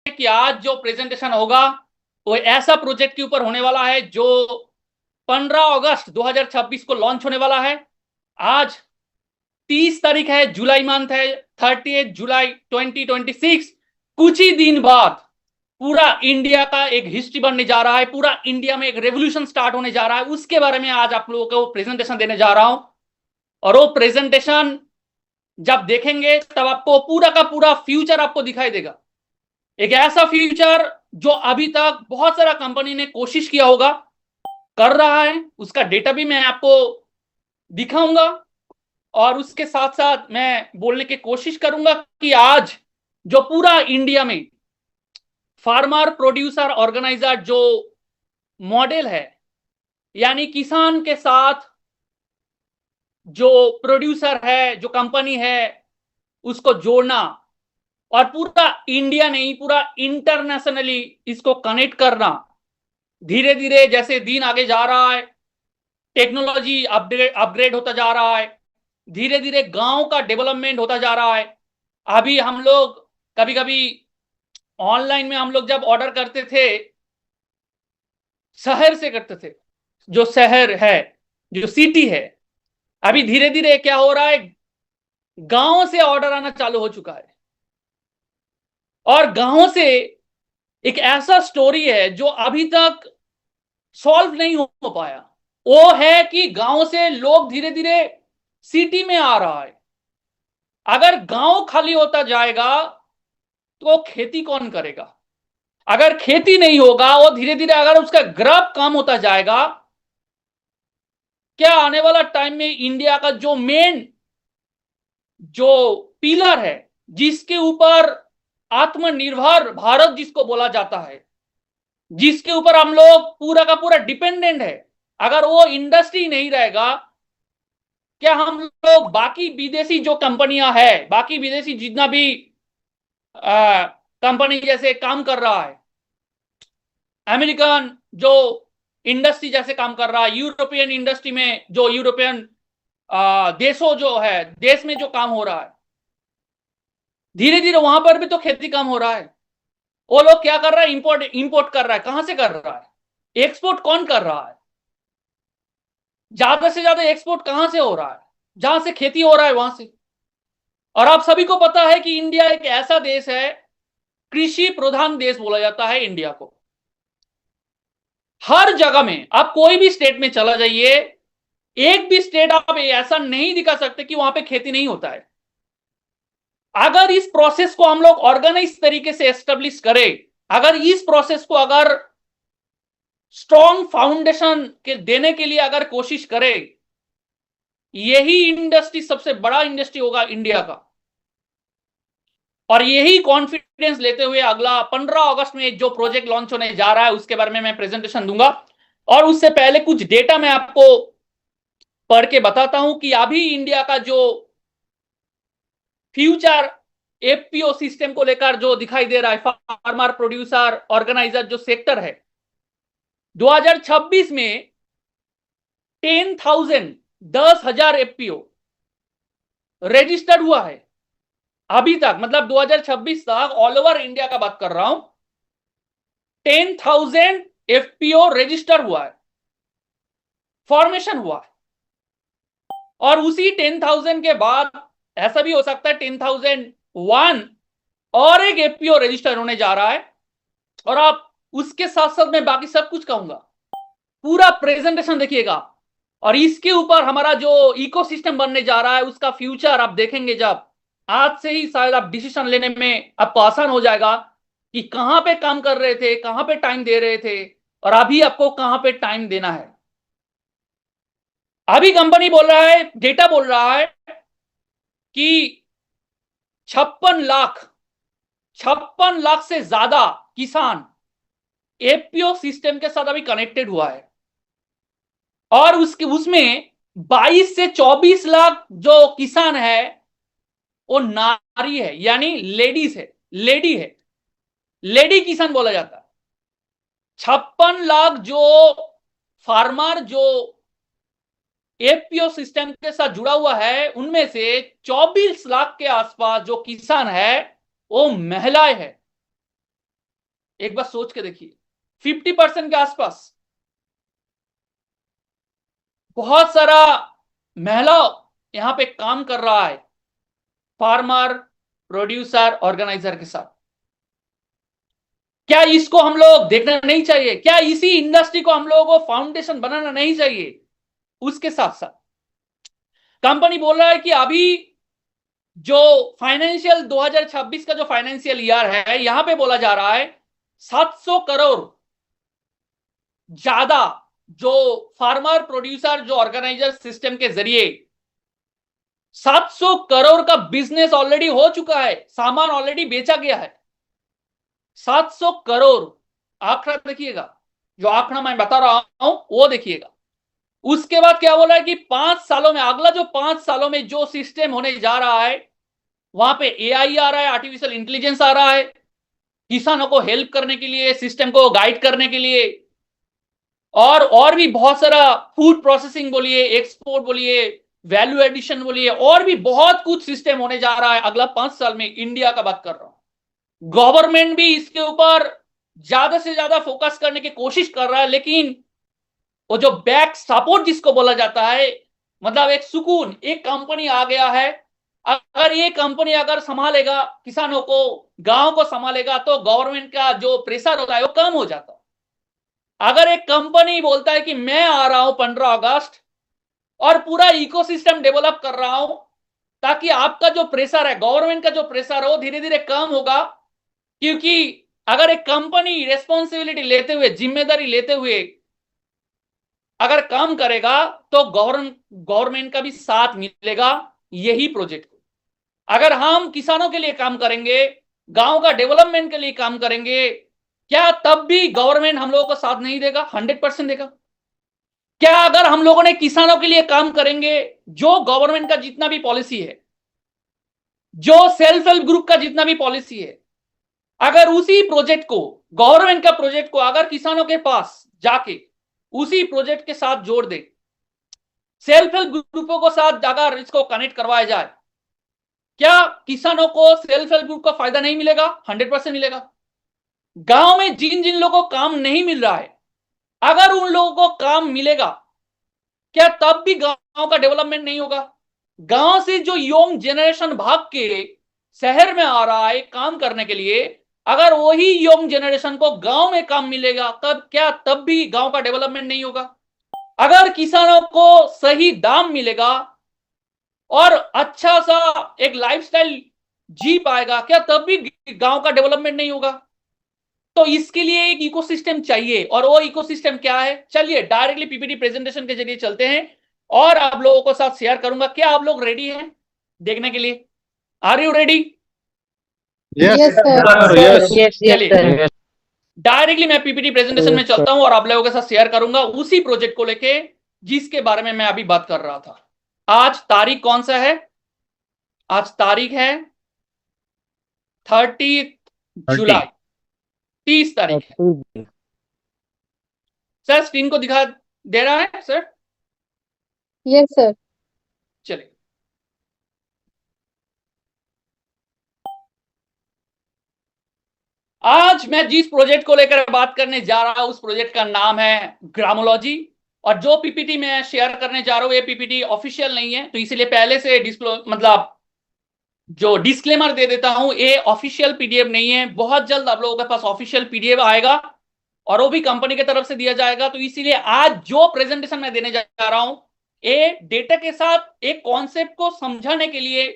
कि आज जो प्रेजेंटेशन होगा वो ऐसा प्रोजेक्ट के ऊपर होने वाला है जो 15 अगस्त 2026 को लॉन्च होने वाला है। आज 30 तारीख है, जुलाई मंथ है, 30 जुलाई 2026। कुछ ही दिन बाद पूरा इंडिया का एक हिस्ट्री बनने जा रहा है, पूरा इंडिया में एक रेवोल्यूशन स्टार्ट होने जा रहा है। उसके बारे में आज आप लोगों को प्रेजेंटेशन देने जा रहा हूं। और वो प्रेजेंटेशन जब देखेंगे तब आपको पूरा का पूरा फ्यूचर आपको दिखाई देगा। एक ऐसा फ्यूचर जो अभी तक बहुत सारा कंपनी ने कोशिश किया होगा, कर रहा है, उसका डेटा भी मैं आपको दिखाऊंगा। और उसके साथ साथ मैं बोलने की कोशिश करूंगा कि आज जो पूरा इंडिया में फार्मर प्रोड्यूसर ऑर्गेनाइजर जो मॉडल है, यानी किसान के साथ जो प्रोड्यूसर है, जो कंपनी है, उसको जोड़ना और पूरा इंडिया नहीं पूरा इंटरनेशनली इसको कनेक्ट करना। धीरे धीरे जैसे दिन आगे जा रहा है, टेक्नोलॉजी अपग्रेड अपग्रेड होता जा रहा है, धीरे धीरे गांव का डेवलपमेंट होता जा रहा है। अभी हम लोग कभी कभी ऑनलाइन में हम लोग जब ऑर्डर करते थे, शहर से करते थे, जो शहर है, जो सिटी है, अभी धीरे धीरे क्या हो रहा है, गांव से ऑर्डर आना चालू हो चुका है। और गांव से एक ऐसा स्टोरी है जो अभी तक सॉल्व नहीं हो पाया। वो है कि गांव से लोग धीरे धीरे सिटी में आ रहा है। अगर गांव खाली होता जाएगा तो खेती कौन करेगा? अगर खेती नहीं होगा, वो धीरे धीरे अगर उसका ग्राफ कम होता जाएगा, क्या आने वाला टाइम में इंडिया का जो मेन जो पिलर है, जिसके ऊपर आत्मनिर्भर भारत जिसको बोला जाता है, जिसके ऊपर हम लोग पूरा का पूरा डिपेंडेंट है, अगर वो इंडस्ट्री नहीं रहेगा, क्या हम लोग बाकी विदेशी जो कंपनियां है, बाकी विदेशी जितना भी कंपनी जैसे काम कर रहा है, अमेरिकन जो इंडस्ट्री जैसे काम कर रहा है, यूरोपियन इंडस्ट्री में जो यूरोपियन देशों जो है, देश में जो काम हो रहा है, धीरे धीरे वहां पर भी तो खेती काम हो रहा है। वो लोग क्या कर रहा है, इंपोर्ट इंपोर्ट कर रहा है। कहां से कर रहा है? एक्सपोर्ट कौन कर रहा है? ज्यादा से ज्यादा एक्सपोर्ट कहां से हो रहा है? जहां से खेती हो रहा है वहां से। और आप सभी को पता है कि इंडिया एक ऐसा देश है, कृषि प्रधान देश बोला जाता है इंडिया को। हर जगह में आप कोई भी स्टेट में चला जाइए, एक भी स्टेट आप ऐसा नहीं दिखा सकते कि वहां पे खेती नहीं होता है। अगर इस प्रोसेस को हम लोग ऑर्गेनाइज तरीके से एस्टेब्लिश करें, अगर इस प्रोसेस को अगर स्ट्रॉन्ग फाउंडेशन के देने के लिए अगर कोशिश करें, यही इंडस्ट्री सबसे बड़ा इंडस्ट्री होगा इंडिया का। और यही कॉन्फिडेंस लेते हुए अगला 15 अगस्त में जो प्रोजेक्ट लॉन्च होने जा रहा है उसके बारे में मैं प्रेजेंटेशन दूंगा। और उससे पहले कुछ डेटा मैं आपको पढ़ के बताता हूं कि अभी इंडिया का जो फ्यूचर एफपीओ सिस्टम को लेकर जो दिखाई दे रहा है, फार्मर प्रोड्यूसर ऑर्गेनाइजर जो सेक्टर है, 2026 में 10,000 10,000 एफपीओ रजिस्टर्ड हुआ है अभी तक। मतलब 2026 तक ऑल ओवर इंडिया का बात कर रहा हूं, 10,000 एफपीओ रजिस्टर हुआ है, फॉर्मेशन हुआ है। और उसी 10,000 के बाद ऐसा भी हो सकता है 10,001 और एक एफपीओ रजिस्टर होने जा रहा है। और आप उसके साथ साथ मैं बाकी सब कुछ कहूंगा, पूरा प्रेजेंटेशन देखिएगा। और इसके ऊपर हमारा जो इकोसिस्टम बनने जा रहा है उसका फ्यूचर आप देखेंगे। जब आज से ही शायद आप डिसीजन लेने में आपको आसान हो जाएगा कि कहां पे काम कर रहे थे, कहां पे टाइम दे रहे थे, और अभी आपको कहां पे टाइम देना है। अभी कंपनी बोल रहा है, डेटा बोल रहा है कि 56 लाख से ज्यादा किसान एपीओ सिस्टम के साथ अभी कनेक्टेड हुआ है। और उसके उसमें 22 से 24 लाख जो किसान है वो नारी है, यानी लेडीज है, लेडी है, लेडी किसान बोला जाता है। 56 लाख जो फार्मर जो एपीओ सिस्टम के साथ जुड़ा हुआ है, उनमें से 24 लाख के आसपास जो किसान है वो महिलाएं है। एक बार सोच के देखिए, 50% के आसपास। बहुत सारा महिला यहां पे काम कर रहा है फार्मर प्रोड्यूसर ऑर्गेनाइजर के साथ। क्या इसको हम लोग देखना नहीं चाहिए? क्या इसी इंडस्ट्री को हम लोगों को फाउंडेशन बनाना नहीं चाहिए? उसके साथ साथ कंपनी बोल रहा है कि अभी जो फाइनेंशियल 2026 का जो फाइनेंशियल ईयर है, यहां पे बोला जा रहा है 700 करोड़ ज्यादा जो फार्मर प्रोड्यूसर जो ऑर्गेनाइजर सिस्टम के जरिए 700 करोड़ का बिजनेस ऑलरेडी हो चुका है, सामान ऑलरेडी बेचा गया है। 700 करोड़ आंकड़ा देखिएगा, जो आंकड़ा मैं बता रहा हूं वो देखिएगा। उसके बाद क्या बोला है कि 5 सालों में, अगला जो 5 सालों में जो सिस्टम होने जा रहा है, वहां पे एआई आ रहा है, आर्टिफिशियल इंटेलिजेंस आ रहा है, किसानों को हेल्प करने के लिए, सिस्टम को गाइड करने के लिए, और भी बहुत सारा फूड प्रोसेसिंग बोलिए, एक्सपोर्ट बोलिए, वैल्यू एडिशन बोलिए, और भी बहुत कुछ सिस्टम होने जा रहा है अगला 5 साल में। इंडिया का बात कर रहा हूं। गवर्नमेंट भी इसके ऊपर ज्यादा से ज्यादा फोकस करने की कोशिश कर रहा है, लेकिन वो जो बैक सपोर्ट जिसको बोला जाता है, मतलब एक सुकून, एक कंपनी आ गया है, अगर ये कंपनी अगर संभालेगा किसानों को, गांव को संभालेगा, तो गवर्नमेंट का जो प्रेशर होता है वो कम हो जाता है। अगर एक कंपनी बोलता है कि मैं आ रहा हूं 15 अगस्त और पूरा इकोसिस्टम डेवलप कर रहा हूं, ताकि आपका जो प्रेशर है, गवर्नमेंट का जो प्रेशर है, वो धीरे धीरे कम होगा। क्योंकि अगर एक कंपनी रेस्पॉन्सिबिलिटी लेते हुए, जिम्मेदारी लेते हुए अगर काम करेगा, तो गवर्नमेंट का भी साथ मिलेगा यही प्रोजेक्ट को। अगर हम किसानों के लिए काम करेंगे, गांव का डेवलपमेंट के लिए काम करेंगे, क्या तब भी गवर्नमेंट हम लोगों को साथ नहीं देगा? 100% देगा। क्या अगर हम लोगों ने किसानों के लिए काम करेंगे, जो गवर्नमेंट का जितना भी पॉलिसी है, जो सेल्फ हेल्प ग्रुप का जितना भी पॉलिसी है, अगर उसी प्रोजेक्ट को, गवर्नमेंट का प्रोजेक्ट को अगर किसानों के पास जाके उसी प्रोजेक्ट के साथ जोड़ दे, सेल्फ हेल्प ग्रुपों को साथ अगर इसको कनेक्ट करवाया जाए, क्या किसानों को सेल्फ हेल्प ग्रुप का फायदा नहीं मिलेगा? 100% मिलेगा। गांव में जिन जिन लोगों को काम नहीं मिल रहा है, अगर उन लोगों को काम मिलेगा, क्या तब भी गांव का डेवलपमेंट नहीं होगा? गांव से जो यंग जनरेशन भाग के शहर में आ रहा है काम करने के लिए, अगर वही यंग जनरेशन को गांव में काम मिलेगा, तब क्या तब भी गांव का डेवलपमेंट नहीं होगा? अगर किसानों को सही दाम मिलेगा और अच्छा सा एक लाइफस्टाइल जी पाएगा, क्या तब भी गांव का डेवलपमेंट नहीं होगा? तो इसके लिए एक इकोसिस्टम चाहिए, और वो इकोसिस्टम क्या है? चलिए डायरेक्टली पीपीटी प्रेजेंटेशन के जरिए चलते हैं, और आप लोगों को साथ शेयर करूंगा। क्या आप लोग रेडी हैं देखने के लिए? Are you ready? Yes sir. चलिए डायरेक्टली मैं पीपीटी प्रेजेंटेशन में चलता हूं और आप लोगों के साथ शेयर करूंगा उसी प्रोजेक्ट को लेके जिसके बारे में मैं अभी बात कर रहा था। आज तारीख कौन सा है? आज तारीख है 30 जुलाई, 30 तारीख है। सर स्क्रीन को दिखा दे रहा है सर? Yes sir. चलिए आज मैं जिस प्रोजेक्ट को लेकर बात करने जा रहा हूं, उस प्रोजेक्ट का नाम है ग्रामोलॉजी। और जो पीपीटी मैं शेयर करने जा रहा हूं, ये पीपीटी ऑफिशियल नहीं है, तो इसलिए पहले से मतलब जो डिस्क्लेमर दे देता हूं, ये ऑफिशियल पीडीएफ नहीं है। बहुत जल्द आप लोगों के पास ऑफिशियल पीडीएफ आएगा, और वो भी कंपनी की तरफ से दिया जाएगा। तो इसीलिए आज जो प्रेजेंटेशन मैं देने जा रहा हूं, ये डेटा के साथ एक कॉन्सेप्ट को समझाने के लिए,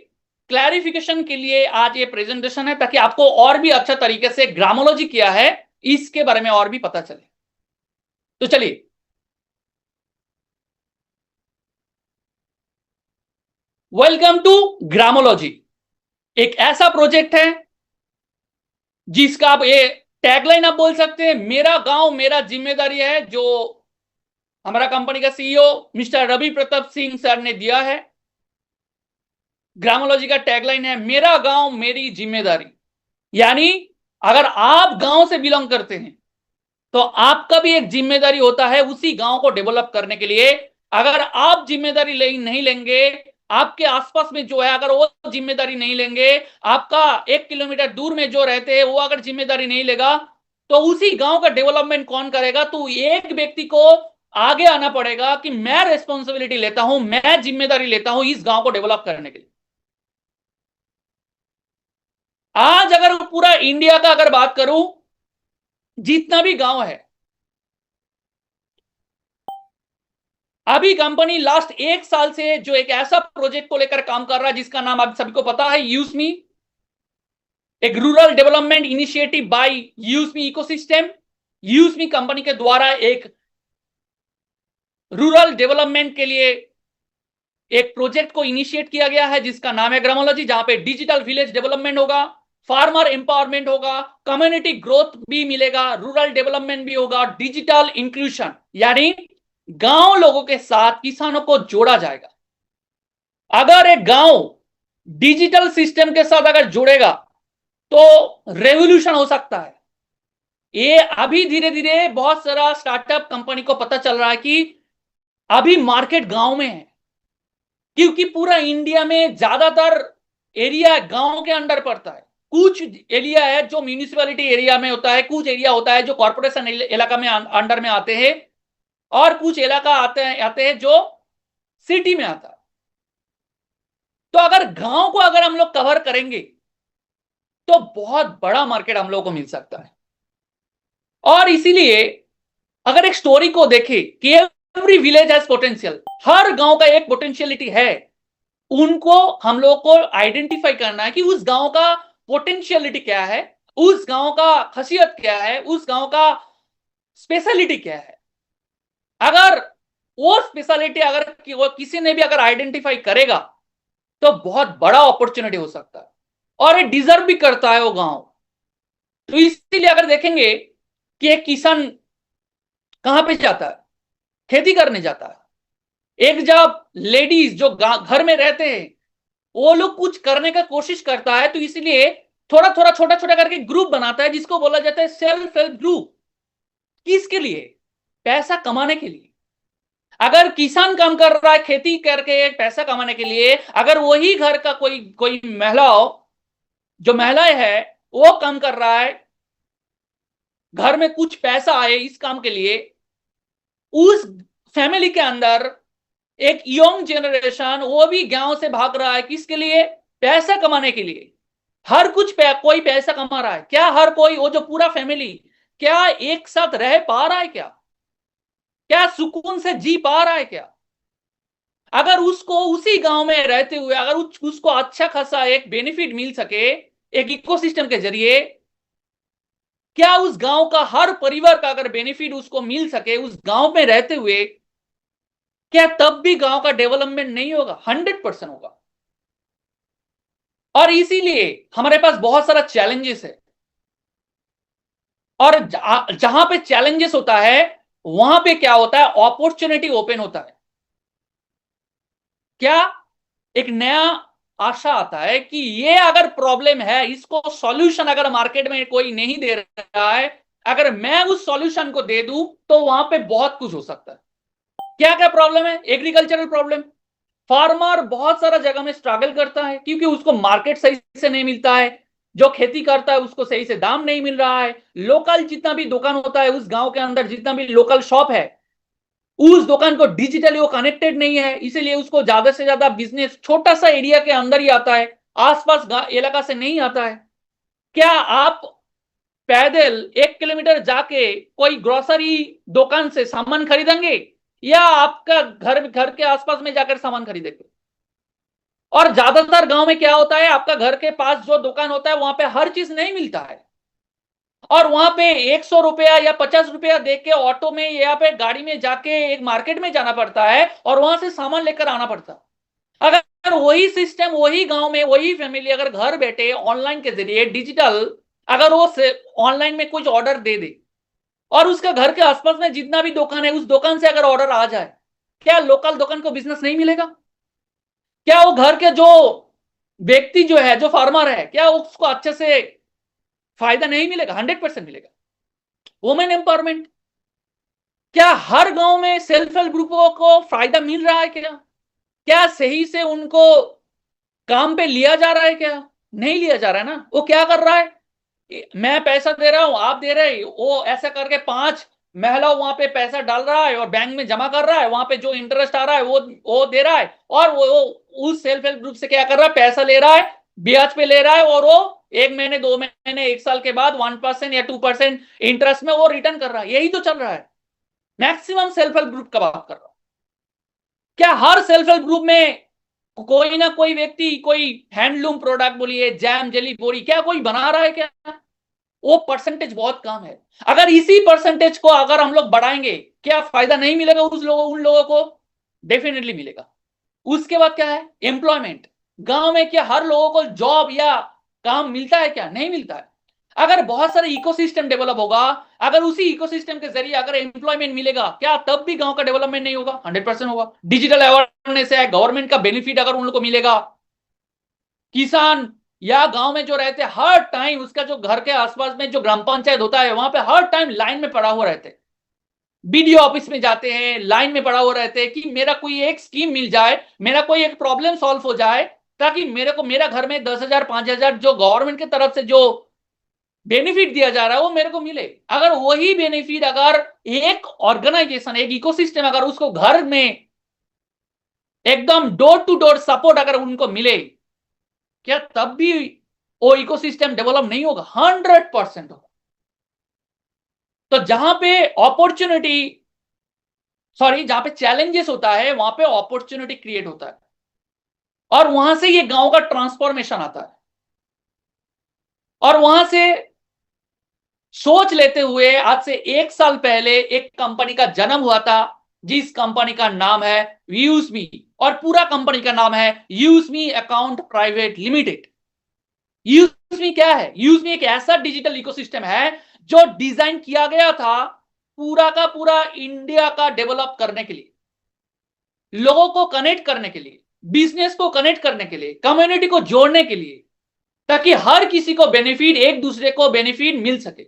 क्लैरिफिकेशन के लिए आज ये प्रेजेंटेशन है, ताकि आपको और भी अच्छा तरीके से ग्रामोलॉजी क्या है इसके बारे में और भी पता चले। तो चलिए वेलकम टू ग्रामोलॉजी। एक ऐसा प्रोजेक्ट है जिसका आप ये टैगलाइन आप बोल सकते हैं, मेरा गांव मेरा जिम्मेदारी है, जो हमारा कंपनी का CEO mister Ravi Pratap Singh sir ने दिया है। ग्रामोलॉजी का टैगलाइन है मेरा गांव मेरी जिम्मेदारी। यानी अगर आप गांव से बिलोंग करते हैं, तो आपका भी एक जिम्मेदारी होता है उसी गांव को डेवलप करने के लिए। अगर आप जिम्मेदारी नहीं लेंगे, आपके आसपास में जो है अगर वो जिम्मेदारी नहीं लेंगे, आपका 1 किलोमीटर दूर में जो रहते हैं वो अगर जिम्मेदारी नहीं लेगा, तो उसी गांव का डेवलपमेंट कौन करेगा? तो एक व्यक्ति को आगे आना पड़ेगा कि मैं रेस्पॉन्सिबिलिटी लेता हूं, मैं जिम्मेदारी लेता हूं इस गांव को डेवलप करने के लिए। आज अगर पूरा इंडिया का अगर बात करूं, जितना भी गांव है, अभी कंपनी लास्ट 1 साल से जो एक ऐसा प्रोजेक्ट को लेकर काम कर रहा है जिसका नाम आप सभी को पता है, यूज़मी, एक rural development initiative by Useme ecosystem. Useme company के द्वारा एक रूरल डेवलपमेंट के लिए एक प्रोजेक्ट को इनिशिएट किया गया है जिसका नाम है ग्रामोलॉजी, जहां पे डिजिटल विलेज डेवलपमेंट होगा, फार्मर एम्पावरमेंट होगा, कम्युनिटी ग्रोथ भी मिलेगा, रूरल डेवलपमेंट भी होगा, डिजिटल इंक्लूजन, यानी गांव लोगों के साथ किसानों को जोड़ा जाएगा। अगर एक गांव डिजिटल सिस्टम के साथ अगर जुड़ेगा तो रेवोल्यूशन हो सकता है। ये अभी धीरे धीरे बहुत सारा स्टार्टअप कंपनी को पता चल रहा है कि अभी मार्केट गांव में है, क्योंकि पूरा इंडिया में ज्यादातर एरिया गांव के अंडर पड़ता है। कुछ एरिया है जो म्यूनिसिपैलिटी एरिया में होता है, कुछ एरिया होता है जो कॉर्पोरेशन इलाका में अंडर में आते हैं, और कुछ इलाका आते हैं जो सिटी में आता है। तो अगर गांव को अगर हम लोग कवर करेंगे तो बहुत बड़ा मार्केट हम लोगों को मिल सकता है। और इसीलिए अगर एक स्टोरी को देखें कि एवरी विलेज हैज पोटेंशियल, हर गांव का एक पोटेंशियलिटी है, उनको हम लोग को आइडेंटिफाई करना है कि उस गांव का पोटेंशियलिटी क्या है, उस गांव का खासियत क्या है, उस गांव का स्पेशलिटी क्या है। अगर वो स्पेशलिटी अगर किसी ने भी अगर आइडेंटिफाई करेगा तो बहुत बड़ा अपॉर्चुनिटी हो सकता है, और ये डिजर्व भी करता है वो गांव। तो इसीलिए अगर देखेंगे कि एक किसान कहां पे जाता है, खेती करने जाता है। एक जब लेडीज जो घर में रहते हैं वो लोग कुछ करने का कोशिश करता है, तो इसलिए थोड़ा थोड़ा छोटा छोटा करके ग्रुप बनाता है जिसको बोला जाता है सेल्फ हेल्प ग्रुप। किसके लिए? पैसा कमाने के लिए। अगर किसान काम कर रहा है खेती करके पैसा कमाने के लिए, अगर वही घर का कोई कोई महिलाएं है वो काम कर रहा है, घर में कुछ पैसा आए इस काम के लिए, उस फैमिली के अंदर एक यंग जनरेशन वो भी गांव से भाग रहा है, किसके लिए? पैसा कमाने के लिए। हर कोई पैसा कमा रहा है क्या? हर कोई, वो जो पूरा फैमिली क्या एक साथ रह पा रहा है? क्या सुकून से जी पा रहा है क्या? अगर उसको उसी गांव में रहते हुए अगर उसको अच्छा खासा एक बेनिफिट मिल सके एक इकोसिस्टम के जरिए, क्या उस गांव का हर परिवार का अगर बेनिफिट उसको मिल सके उस गांव में रहते हुए, क्या तब भी गांव का डेवलपमेंट नहीं होगा? 100% होगा। और इसीलिए हमारे पास बहुत सारा चैलेंजेस है, और जहां पे चैलेंजेस होता है वहां पे क्या होता है? अपॉर्चुनिटी ओपन होता है। क्या? एक नया आशा आता है कि ये अगर प्रॉब्लम है, इसको सॉल्यूशन अगर मार्केट में कोई नहीं दे रहा है, अगर मैं उस सॉल्यूशन को दे दूं तो वहां पे बहुत कुछ हो सकता है। क्या क्या प्रॉब्लम है? Agricultural problem. फार्मर बहुत सारा जगह में स्ट्रगल करता है क्योंकि उसको मार्केट सही से नहीं मिलता है, जो खेती करता है उसको सही से दाम नहीं मिल रहा है, लोकल जितना भी दुकान होता है उस गांव के अंदर जितना भी लोकल शॉप है उस दुकान को डिजिटली वो कनेक्टेड नहीं है, इसीलिए उसको ज्यादा से ज्यादा बिजनेस छोटा सा एरिया के अंदर ही आता है, आसपास इलाका से नहीं आता है। क्या आप पैदल 1 किलोमीटर जाके कोई ग्रोसरी दुकान से सामान खरीदेंगे, या आपका घर के आसपास में जाकर सामान खरीदेंगे? और ज्यादातर गांव में क्या होता है, आपका घर के पास जो दुकान होता है वहां पे हर चीज नहीं मिलता है, और वहां पे 100 रुपया या 50 रुपया दे के ऑटो में या पे गाड़ी में जाके एक मार्केट में जाना पड़ता है और वहां से सामान लेकर आना पड़ता है। अगर वही सिस्टम वही गांव में वही फैमिली अगर घर बैठे ऑनलाइन के जरिए डिजिटल अगर वो ऑनलाइन में कुछ ऑर्डर दे दे और उसका घर के आसपास में जितना भी दुकान है उस दुकान से अगर ऑर्डर आ जाए, क्या लोकल दुकान को बिजनेस नहीं मिलेगा? क्या वो घर के जो व्यक्ति जो है जो फार्मर है क्या उसको अच्छे से फायदा नहीं मिलेगा? 100% मिलेगा। वुमेन एम्पावरमेंट, क्या हर गांव में सेल्फ हेल्प ग्रुपों को फायदा मिल रहा है? क्या सही से उनको काम पे लिया जा रहा है? क्या नहीं लिया जा रहा है ना? वो क्या कर रहा है? मैं पैसा दे रहा हूं, आप दे रहे, वो ऐसा करके 5 महिला वहां पे पैसा डाल रहा है और बैंक में जमा कर रहा है, वहां पे जो इंटरेस्ट आ रहा है वो दे रहा है, और वो उस सेल्फ हेल्प ग्रुप से क्या कर रहा है, पैसा ले रहा है, ब्याज पे ले रहा है, और वो 1 महीने 2 महीने 1 साल के बाद 1% या 2% इंटरेस्ट में वो रिटर्न कर रहा है। यही तो चल रहा है। मैक्सिमम सेल्फ हेल्प ग्रुप का बात कर रहा हूं। क्या हर सेल्फ हेल्प ग्रुप में कोई ना कोई व्यक्ति कोई हैंडलूम प्रोडक्ट बोलिए, जैम जेली बोरी, क्या कोई बना रहा है क्या? वो परसेंटेज बहुत कम है। अगर इसी परसेंटेज को अगर हम लोग बढ़ाएंगे, क्या फायदा नहीं मिलेगा उन लोगों को? डेफिनेटली मिलेगा। उसके बाद क्या है, एम्प्लॉयमेंट। गांव में क्या हर लोगों को जॉब या काम मिलता है क्या? नहीं मिलता है। अगर बहुत सारे इकोसिस्टम डेवलप होगा, अगर उसी इकोसिस्टम के जरिए अगर एम्प्लॉयमेंट मिलेगा, क्या तब भी गांव का डेवलपमेंट नहीं होगा? 100% होगा। डिजिटल अवेयरनेस है, गवर्नमेंट का बेनिफिट अगर उन लोगों को मिलेगा, किसान या गांव में जो रहते हैं हर टाइम, उसका जो घर के आसपास में जो ग्राम पंचायत होता है वहां पे हर टाइम लाइन में पड़ा हुआ रहते हैं, बीडीओ ऑफिस में जाते हैं, लाइन में पड़ा हुआ रहते हैं कि मेरा कोई एक स्कीम मिल जाए, मेरा कोई एक प्रॉब्लम सॉल्व हो जाए, ताकि मेरे को मेरा घर में 10,000 5,000 जो गवर्नमेंट की तरफ से जो बेनिफिट दिया जा रहा है वो मेरे को मिले। अगर वही बेनिफिट अगर एक ऑर्गेनाइजेशन, एक इकोसिस्टम अगर उसको घर में एकदम डोर टू डोर सपोर्ट अगर उनको मिले, क्या तब भी वो इकोसिस्टम डेवलप नहीं होगा? 100% होगा। तो जहां पे अपॉर्चुनिटी, सॉरी, जहां पे चैलेंजेस होता है वहां पे अपॉर्चुनिटी क्रिएट होता है, और वहां से ये गांव का ट्रांसफॉर्मेशन आता है। और वहां से सोच लेते हुए आज से 1 साल पहले एक कंपनी का जन्म हुआ था, जिस कंपनी का नाम है यूजमी, और पूरा कंपनी का नाम है यूजमी अकाउंट प्राइवेट लिमिटेड। यूजमी क्या है? यूजमी एक ऐसा डिजिटल इकोसिस्टम है जो डिजाइन किया गया था पूरा का पूरा इंडिया का डेवलप करने के लिए, लोगों को कनेक्ट करने के लिए, बिजनेस को कनेक्ट करने के लिए, कम्युनिटी को जोड़ने के लिए, ताकि हर किसी को बेनिफिट, एक दूसरे को बेनिफिट मिल सके।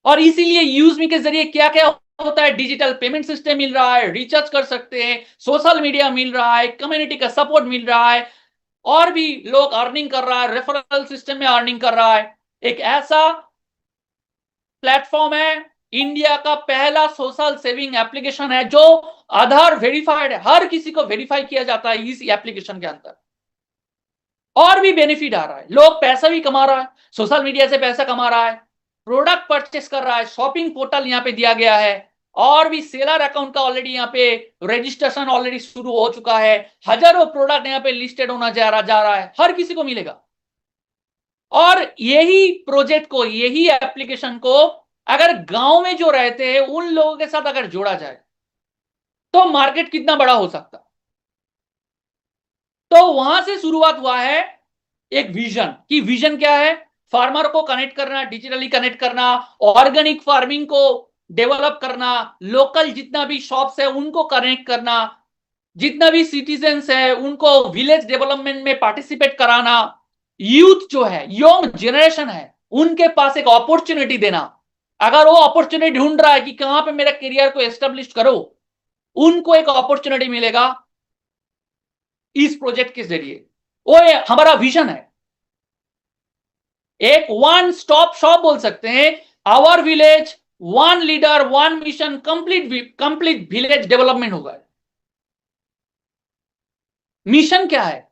और इसीलिए यूजमी के जरिए क्या क्या होता है, डिजिटल पेमेंट सिस्टम मिल रहा है, रिचार्ज कर सकते हैं, सोशल मीडिया मिल रहा है, कम्युनिटी का सपोर्ट मिल रहा है, और भी लोग अर्निंग कर रहा है, रेफरल सिस्टम में अर्निंग कर रहा है। एक ऐसा प्लेटफॉर्म है, इंडिया का पहला सोशल सेविंग एप्लीकेशन है जो आधार वेरीफाइड है, हर किसी को वेरीफाई किया जाता है इस एप्लीकेशन के अंदर। और भी बेनिफिट आ रहा है, लोग पैसा भी कमा रहा है, सोशल मीडिया से पैसा कमा रहा है, प्रोडक्ट परचेस कर रहा है, शॉपिंग पोर्टल यहां पे दिया गया है, और भी सेलर अकाउंट का ऑलरेडी यहाँ पे रजिस्ट्रेशन ऑलरेडी शुरू हो चुका है, हजारों प्रोडक्ट यहाँ पे लिस्टेड होना जा रहा है, हर किसी को मिलेगा। और यही प्रोजेक्ट को, यही एप्लीकेशन को अगर गांव में जो रहते हैं उन लोगों के साथ अगर जोड़ा जाए तो मार्केट कितना बड़ा हो सकता। तो वहां से शुरुआत हुआ है एक विजन, कि विजन क्या है, फार्मर को कनेक्ट करना, डिजिटली कनेक्ट करना, ऑर्गेनिक फार्मिंग को डेवलप करना, लोकल जितना भी शॉप्स है उनको कनेक्ट करना, जितना भी सिटीजन्स है उनको विलेज डेवलपमेंट में पार्टिसिपेट कराना, यूथ जो है, यंग जनरेशन है, उनके पास एक अपॉर्चुनिटी देना। अगर वो अपॉर्चुनिटी ढूंढ रहा है कि कहां पे मेरा करियर को एस्टेब्लिश करो, उनको एक अपॉर्चुनिटी मिलेगा इस प्रोजेक्ट के जरिए। वो हमारा विजन है, एक वन स्टॉप शॉप बोल सकते हैं, our village, one leader, one mission, complete village development होगा। मिशन क्या है?